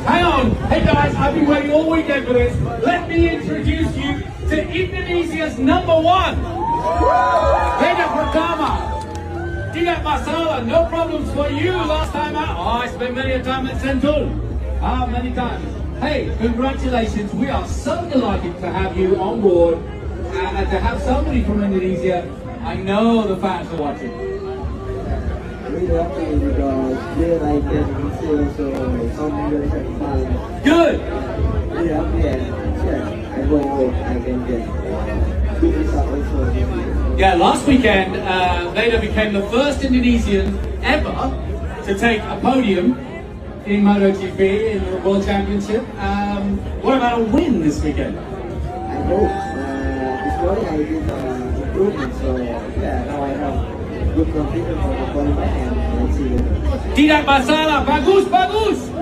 Hang on. Hey guys, I've been waiting all weekend for this. Let me introduce you to Indonesia's number one. Veda pertama. Tidak masalah, no problems for you last time out. Oh, I spent many a time at Sentul. Many times. Hey, congratulations. We are so delighted to have you on board and to have somebody from Indonesia. I know the fans are watching. Really happy because they like Indonesia, so some years have fun. Good. Really happy and yeah, I hope I can get good result also. Yeah, last weekend, Veda became the first Indonesian ever to take a podium in MotoGP in the World Championship. What about a win this weekend? I hope. This morning I did improvement, so yeah, now I have good confidence for the qualifying and let's see. Tidak masalah, bagus, bagus.